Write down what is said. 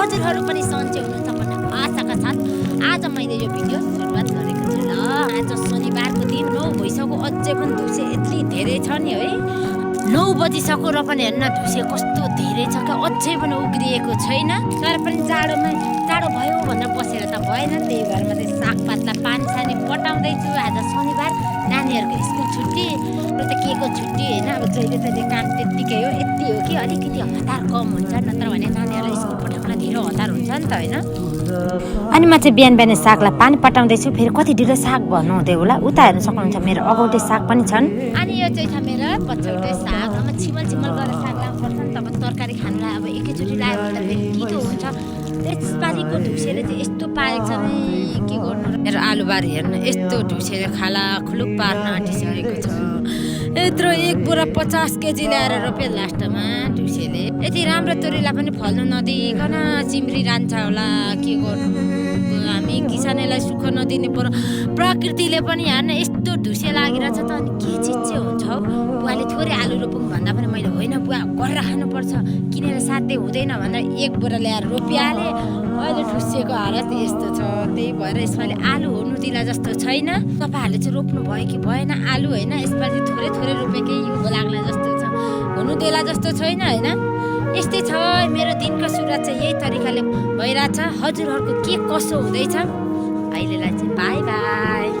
हजुरहरू पनि सन्चै हुनुहुन्छ भन्ने आशाका साथ आज मैले यो भिडियो सुरुवात गरेको छु ल। आज शनिबारको दिन 9 भइसक्यो, अझै पनि धुसे यति धेरै छ नि है। 9 बजिसक्यो र पनि हेर्न धुसे कस्तो धेरै छ क्या, अझै पनि उग्रिएको छैन। तर पनि जाडो भयो भनेर बसेर त भएन, त्यही भएर म चाहिँ सागपातलाई पानी सानी पटाउँदैछु। आज शनिबार, नानीहरूको स्कुल छुट्टी र त के को छुट्टी होइन। अब जहिले तहिले काम त्यत्तिकै हो, यति हो कि अलिकति हतार कम हुन्छ, नत्र भने नानीहरूलाई स्कुल पठाउन ढिलो हतार हुन्छ नि त होइन। अनि म चाहिँ बिहान बिहानै सागलाई पानी पटाउँदैछु। फेरि कति ढिलो साग भन्नु हुँदै होला, उता हेर्नु सक्नुहुन्छ मेरो अगौटे साग पनि छन्। अनि यो चाहिँ छ मेरो पछौटे साग। अब छिमल गरेर साग लानुपर्छ नि त, अब तरकारी खानुलाई अब एकैचोटि लाग्यो भने त फेरि कितो हुन्छ। त्यसपालिको ढुसेले चाहिँ यस्तो पारेको छ नि, के गर्नु। मेरो आलुबारी हेर्नु, यस्तो ढुसेले खाला खुलुक पार्न आँटिसकेको छ। यत्रो एक बोरा 50 केजी ल्याएर रोप्यो लास्टमा ढुसेले। यति राम्रो तोरीलाई पनि फल्नु नदिकन चिम्री रान्छ होला, के गर्नु। हामी किसानलाई सुख नदिने प्रकृतिले पनि हेर्न यस्तो ढुसे लागिरहेछ त। अनि के चिज चाहिँ हुन्छ हौ। बुवाले थोरै आलु रोपौँ भन्दा पनि मैले होइन बुवा गरेर खानुपर्छ, किनेर साध्य हुँदैन भनेर एक बोरा ल्याएर रोपिहालेँ। अहिले ढुसेको हालत यस्तो छ। त्यही भएर यसपालि आलु हुनु दिला जस्तो छैन। तपाईँहरूले चाहिँ रोप्नु भयो कि भएन आलु होइन। यसपालि थोरै रोपेकै यो लाग्ला जस्तो छ, हुनु देला जस्तो छैन होइन। यस्तै छ मेरो दिनको सुरुवात चाहिँ यही तरिकाले भइरहेछ। हजुरहरूको के कसो हुँदैछ अहिलेलाई चाहिँ बाई बाई।